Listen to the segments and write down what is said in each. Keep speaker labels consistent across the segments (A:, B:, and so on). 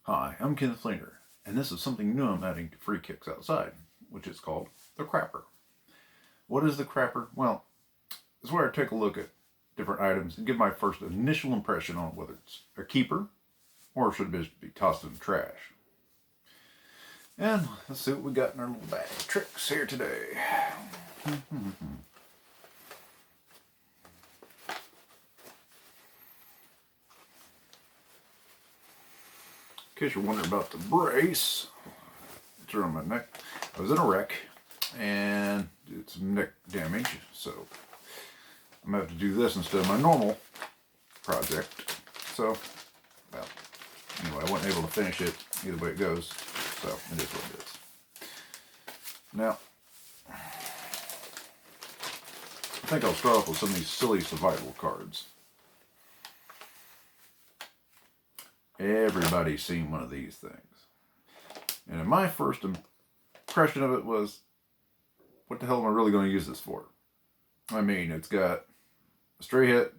A: Hi, I'm Kenneth Leaner, and this is something new I'm adding to Free Kicks Outside, which is called the Crapper. What is the Crapper? Well, it's where I take a look at different items and give my first initial impression on whether it's a keeper or should it be tossed in the trash. And let's see what we got in our little bag of tricks here today. In case you're wondering about the brace, it's around my neck. I was in a wreck and did some neck damage, so I'm going to have to do this instead of my normal project. So, well, anyway, I wasn't able to finish it either way it goes, so it is what it is. Now, I think I'll start off with some of these silly survival cards. Everybody's seen one of these things. And my first impression of it was, what the hell am I really going to use this for? I mean, it's got a straight hit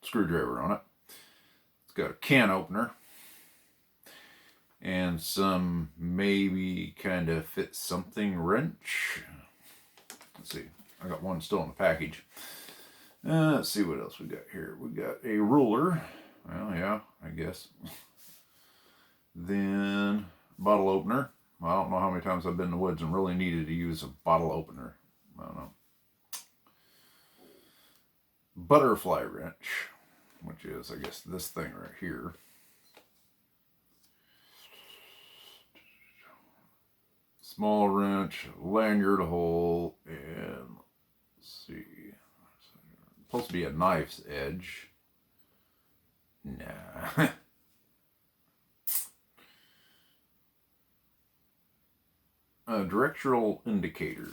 A: screwdriver on it. It's got a can opener. And some maybe kind of fit something wrench. Let's see. I got one still in the package. Let's see what else we got here. We got a ruler. Well, yeah, I guess. Then, bottle opener. Well, I don't know how many times I've been in the woods and really needed to use a bottle opener. I don't know. Butterfly wrench, which is, I guess, this thing right here. Small wrench, lanyard hole, and let's see. It's supposed to be a knife's edge. Nah. A directional indicator.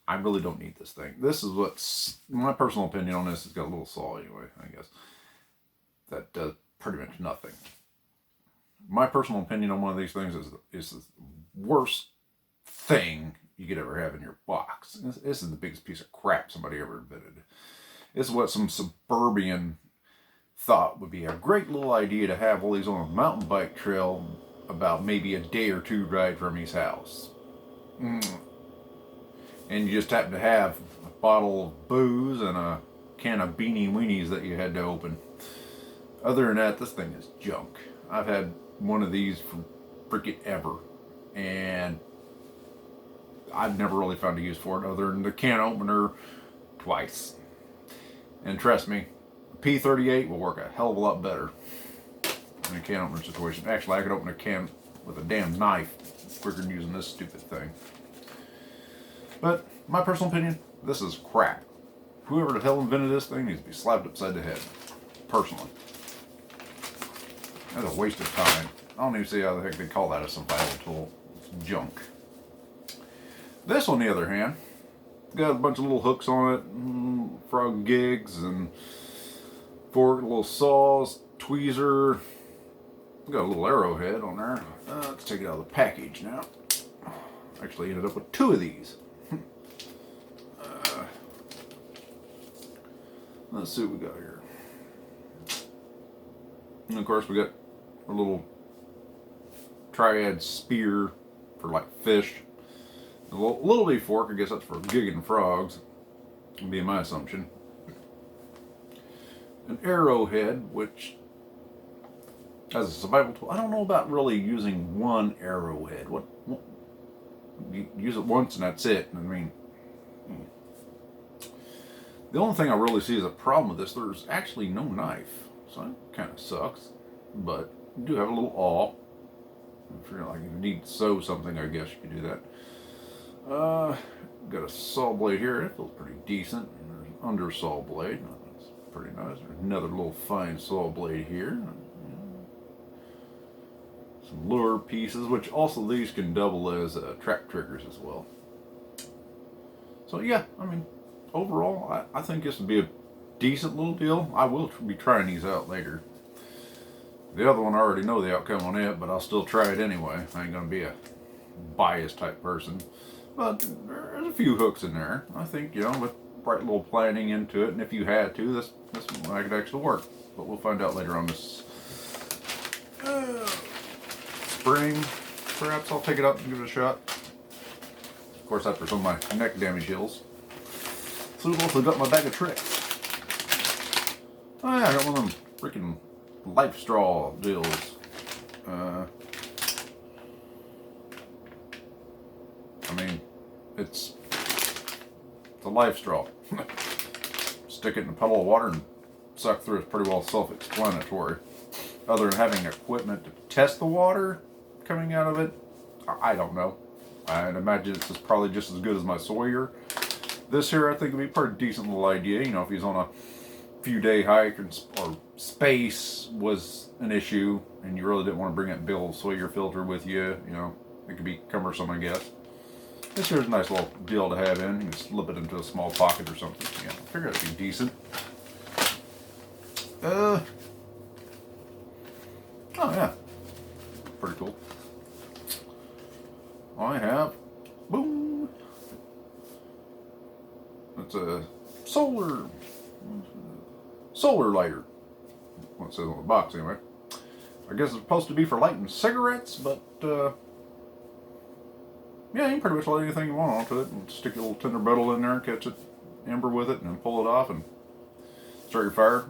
A: I really don't need this thing. This is what's my personal opinion on this. It's got a little saw anyway, I guess. That does pretty much nothing. My personal opinion on one of these things is the worst thing you could ever have in your box. This is the biggest piece of crap somebody ever invented. This is what some suburban thought would be a great little idea to have all these on a mountain bike trail about maybe a day or two ride from his house. And you just happen to have a bottle of booze and a can of beanie weenies that you had to open. Other than that, this thing is junk. I've had one of these for freaking ever, and I've never really found a use for it other than the can opener twice. And trust me, P38 will work a hell of a lot better in a can opener situation. Actually, I could open a can with a damn knife quicker than using this stupid thing. But my personal opinion, this is crap. Whoever the hell invented this thing needs to be slapped upside the head. Personally. That's a waste of time. I don't even see how the heck they call that a survival tool. It's junk. This, on the other hand, got a bunch of little hooks on it, frog gigs, and fork, little saws, tweezer. Got a little arrowhead on there. Let's take it out of the package now. Actually ended up with two of these. Let's see what we got here. And of course we got a little triad spear for like fish. A little bitty fork, I guess that's for gigging frogs, would be my assumption. An arrowhead, which as a survival tool, I don't know about really using one arrowhead. What you use it once and that's it. I mean, the only thing I really see as a problem with this, there's actually no knife, so that kind of sucks. But you do have a little awl. If you're like, you need to sew something, I guess you could do that. Got a saw blade here. It feels pretty decent. And there's an under saw blade. That's pretty nice. There's another little fine saw blade here. Some lure pieces, which also these can double as trap triggers as well. So yeah, I mean, overall, I think this would be a decent little deal. I will be trying these out later. The other one, I already know the outcome on it, but I'll still try it anyway. I ain't gonna be a biased type person. But there's a few hooks in there. I think, you know, with right little planning into it, and if you had to, this might actually work. But we'll find out later on this. Spring. Perhaps I'll take it up and give it a shot. Of course, after some of my neck damage heals. So we've also got my bag of tricks. Oh yeah, I got one of them freaking life straw deals. I mean, it's a life straw. Stick it in a puddle of water and suck through. It's pretty well self-explanatory. Other than having equipment to test the water coming out of it, I don't know. I'd imagine it's probably just as good as my Sawyer. This here, I think, would be a pretty decent little idea. You know, if he's on a few day hike or space was an issue and you really didn't want to bring that big old Sawyer filter with you, you know, it could be cumbersome, I guess. This here's a nice little deal to have in. You can slip it into a small pocket or something. Yeah, I figure it'd be decent. Oh yeah, pretty cool. I have, boom. It's a solar lighter. What it says on the box anyway. I guess it's supposed to be for lighting cigarettes, but yeah, you can pretty much light anything you want onto it and stick a little tinder bottle in there and catch it, ember with it, and then pull it off and start your fire.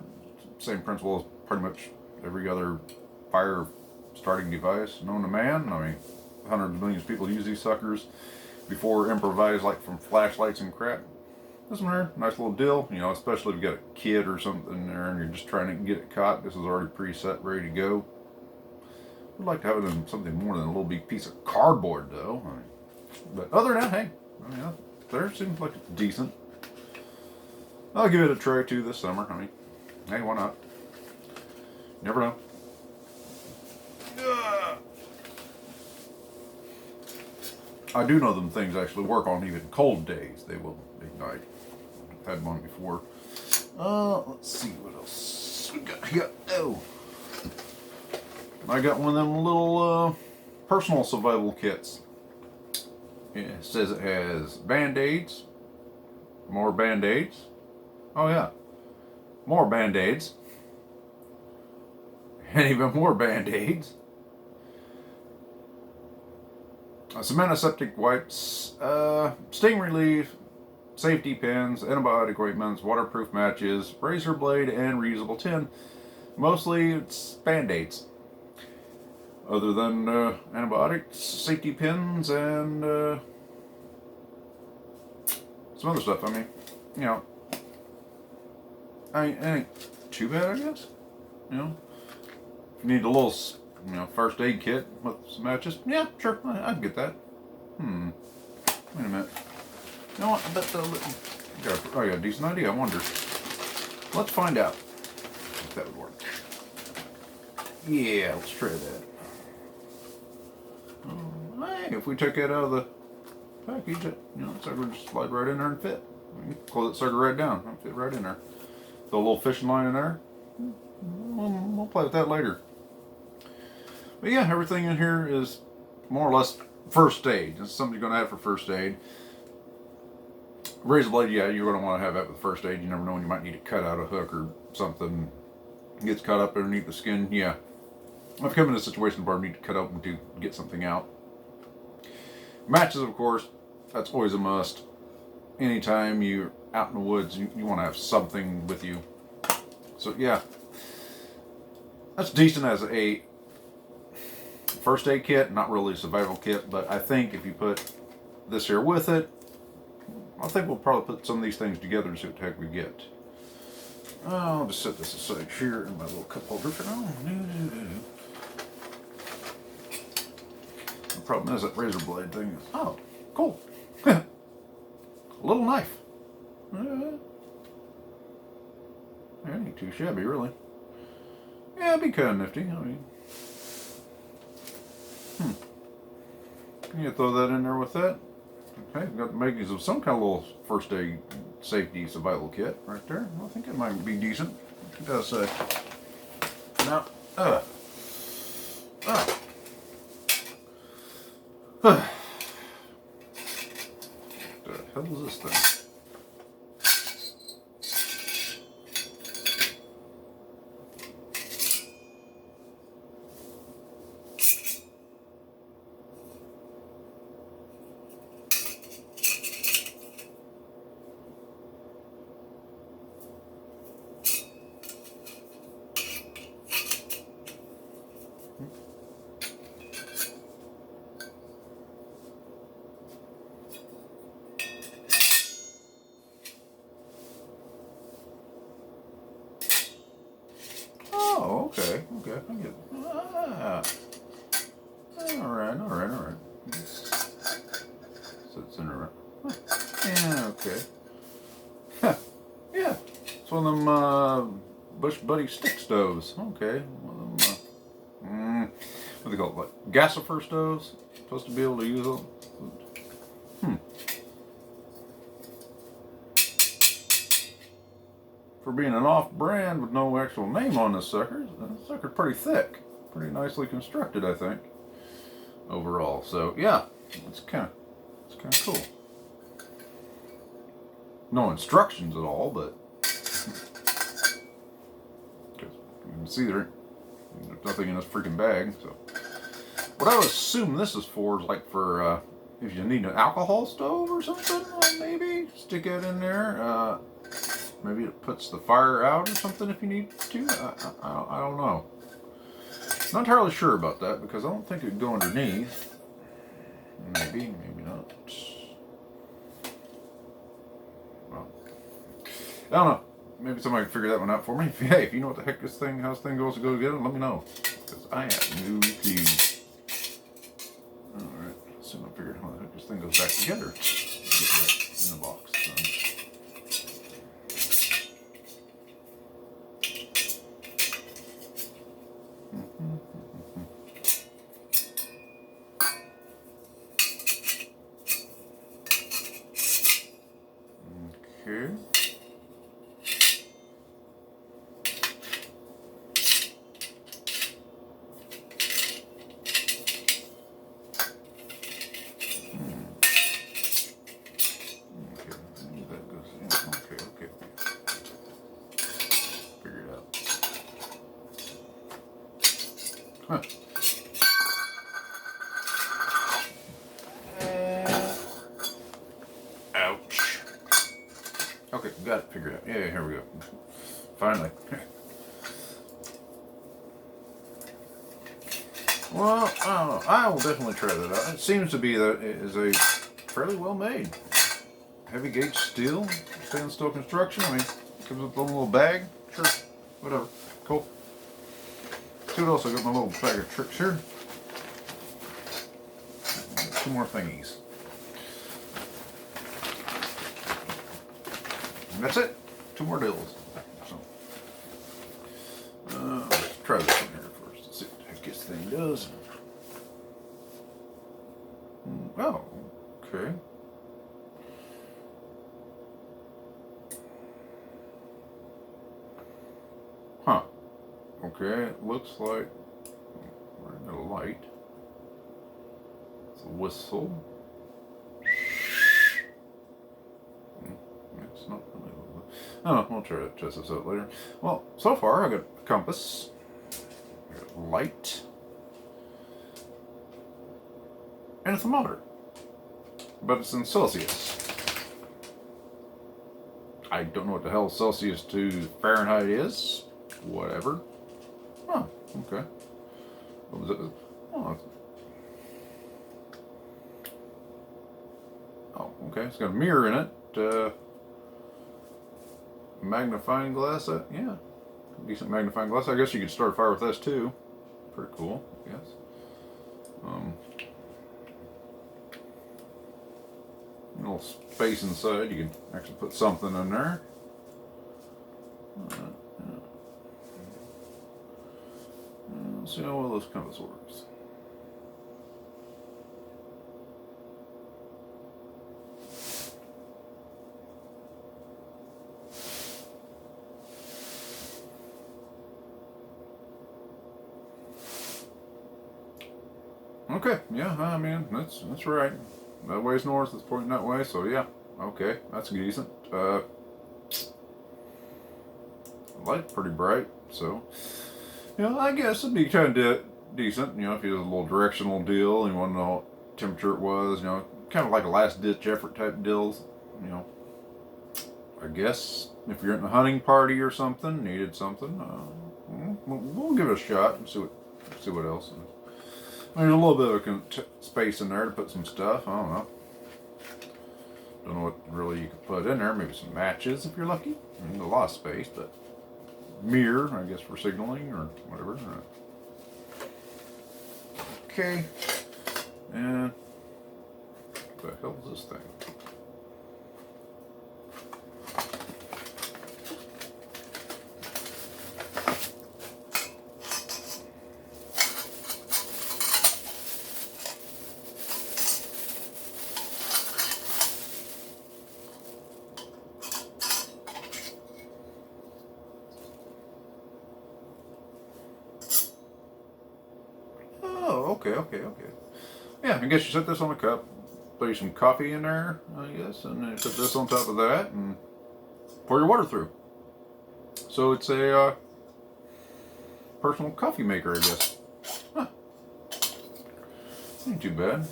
A: Same principle as pretty much every other fire starting device known to man. I mean, hundreds of millions of people use these suckers before improvised, like from flashlights and crap. This one here, nice little deal, you know, especially if you got a kid or something there and you're just trying to get it caught. This is already preset, ready to go. I'd like to have it in something more than a little big piece of cardboard, though. I mean, but other than that, hey, I mean, there seems like it's decent. I'll give it a try too this summer. I mean, hey, why not? Never know. I do know them things actually work on even cold days. They will ignite. I've had one before. Let's see what else we got here. Oh, I got one of them little personal survival kits. Yeah, it says it has Band-Aids, more Band-Aids. Oh yeah, more Band-Aids, and even more Band-Aids. Some antiseptic wipes, sting relief, safety pins, antibiotic ointments, waterproof matches, razor blade, and reusable tin. Mostly it's Band-Aids. Other than antibiotics, safety pins, and some other stuff. I mean, you know, it ain't too bad, I guess. You know, if you need a little, you know, first aid kit with some matches, yeah, sure, I can get that. Wait a minute. You know what? I bet I got a decent idea. I wonder. Let's find out if that would work. Yeah, let's try that. Hey, if we took it out of the package, you know, the sucker would just slide right in there and fit. We can close that sucker right down. It'll fit right in there. Throw a little fishing line in there. We'll play with that later. But yeah, everything in here is more or less first aid. This is something you're going to have for first aid. Razor blade, yeah, you're going to want to have that with first aid. You never know when you might need to cut out a hook or something. It gets caught up underneath the skin, yeah. I've come in a situation where I need to cut open to get something out. Matches, of course, that's always a must. Anytime you're out in the woods, you want to have something with you. So yeah, that's decent as a first aid kit, not really a survival kit, but I think if you put this here with it, I think we'll probably put some of these things together and see what the heck we get. I'll just set this aside here in my little cup holder for now. The problem is that razor blade thing is, oh, cool. A little knife. It ain't too shabby, really. Yeah, it'd be kind of nifty. I mean, you throw that in there with that. Okay, got the makings of some kind of little first aid safety survival kit right there. I think it might be decent. It does say. Now, what the hell is this thing? okay, I get it. Ah. Alright. So it's in a... Yeah, okay. Yeah, it's one of them Bush Buddy stick stoves. Okay, one of them, what do they call it, like gasifer stoves? Supposed to be able to use them. For being an off-brand with no actual name on this sucker pretty thick. Pretty nicely constructed, I think, overall. So, yeah, it's kind of cool. No instructions at all, but you can see there's nothing in this freaking bag. So, what I would assume this is for is like for if you need an alcohol stove or something, maybe stick it in there. Maybe it puts the fire out or something if you need to. I don't know. Not entirely sure about that because I don't think it'd go underneath. Maybe not. Well, I don't know. Maybe somebody can figure that one out for me. Hey, if you know what the heck how this thing goes to go together, let me know. Because I have no clue. Alright, so I figured how the heck this thing goes back together. Get that in the box. Okay. Okay. Figure it out. Huh. Ouch. Okay, got it figured out. Yeah, here we go. Finally. Well, I don't know. I will definitely try that out. It seems to be that it is a fairly well made heavy gauge steel, stainless steel construction. I mean, it comes with a little bag. Sure, whatever. Cool. See what else I got in my little bag of tricks here. Two more thingies. And that's it. Two more deals. So, let's try this one here first. Let's see what the heck this thing does. Oh, okay. Huh. Okay, it looks like we're in a light. It's a whistle. It's not really. Oh, we'll try to test this out later. Well, so far I got a compass, I got light, and a thermometer, but it's in Celsius. I don't know what the hell Celsius to Fahrenheit is. Whatever. Oh, okay. What was it? Oh, okay. It's got a mirror in it. Magnifying glass. Yeah, decent magnifying glass. I guess you could start a fire with this too. Pretty cool, I guess. A little space inside. You can actually put something in there. Let's see how well this compass works. Okay, yeah, I mean, that's right. That way's north, it's pointing that way, so yeah. Okay, that's decent. Light's pretty bright, so I guess it'd be kind of decent, if you did a little directional deal and you want to know what temperature it was, kind of like a last ditch effort type deals, I guess if you're in a hunting party or something, needed something, we'll give it a shot and see what else. There's a little bit of space in there to put some stuff. I don't know. Don't know what really you could put in there. Maybe some matches if you're lucky. A lot of space, but mirror, I guess, for signaling or whatever. Okay. And what the hell is this thing? Oh, okay. Yeah, I guess you set this on a cup, throw some coffee in there, I guess, and then put this on top of that, and pour your water through. So it's a personal coffee maker, I guess. Huh. Ain't too bad.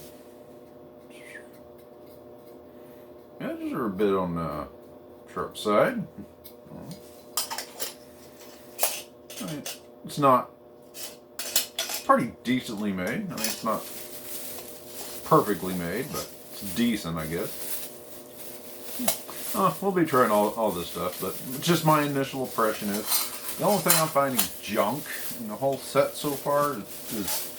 A: Yeah, just a bit on the sharp side. I mean, it's not pretty decently made. I mean, it's not perfectly made, but it's decent, I guess. We'll be trying all this stuff, but just my initial impression is the only thing I'm finding junk in the whole set so far is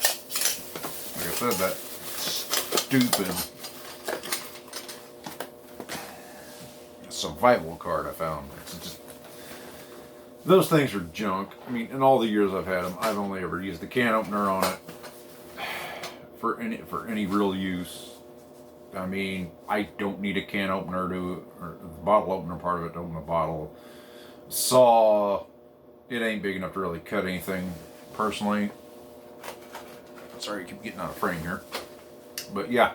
A: like I said, that stupid survival card I found. It's just, those things are junk. I mean, in all the years I've had them, I've only ever used the can opener on it for any real use. I mean, I don't need a can opener or the bottle opener part of it to open a bottle. Saw, it ain't big enough to really cut anything, personally. Sorry, I keep getting out of frame here. But yeah,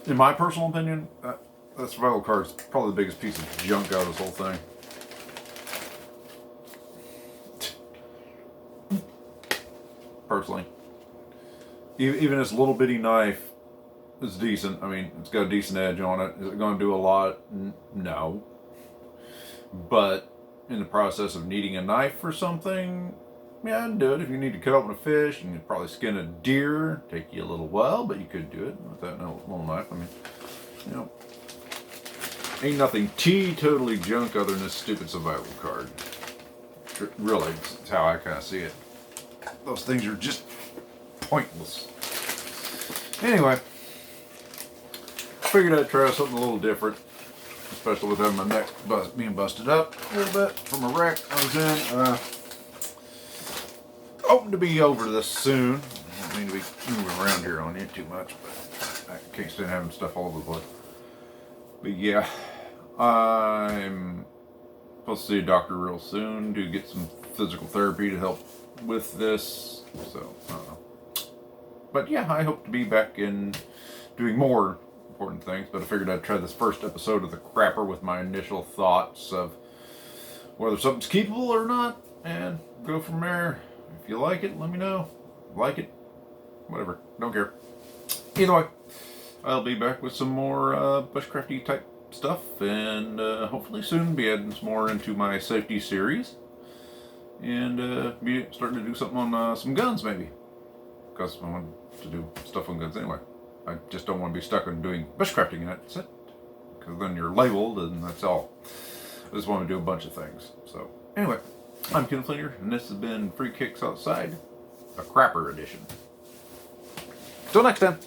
A: in my personal opinion, that survival card is probably the biggest piece of junk out of this whole thing. Personally. Even this little bitty knife is decent. I mean, it's got a decent edge on it. Is it going to do a lot? No. But in the process of needing a knife for something, yeah, I'd do it. If you need to cut open a fish, and you'd probably skin a deer. Take you a little while, but you could do it with that little knife. I mean, you know, ain't nothing totally junk other than this stupid survival card. Really, it's how I kind of see it. Those things are just pointless. Anyway, figured I'd try something a little different, especially with having my neck being busted up a little bit from a wreck I was in. Hoping to be over this soon. I don't mean to be moving around here on you too much, but I can't stand having stuff all over the place. But yeah, I'm supposed to see a doctor real soon to get some physical therapy to help with this. So, I don't know. But yeah, I hope to be back in doing more important things. But I figured I'd try this first episode of the Crapper with my initial thoughts of whether something's keepable or not, and go from there. If you like it, let me know. Like it, whatever, don't care. Either way, I'll be back with some more bushcrafty type stuff, and hopefully soon be adding some more into my safety series, and be starting to do something on some guns maybe, because I want to do stuff on guns anyway. I just don't want to be stuck on doing bushcrafting, and that's it, because then you're labeled and that's all. I just want to do a bunch of things. So anyway, I'm Ken Flinger, and this has been Free Kicks Outside, a Crapper edition. Till next time.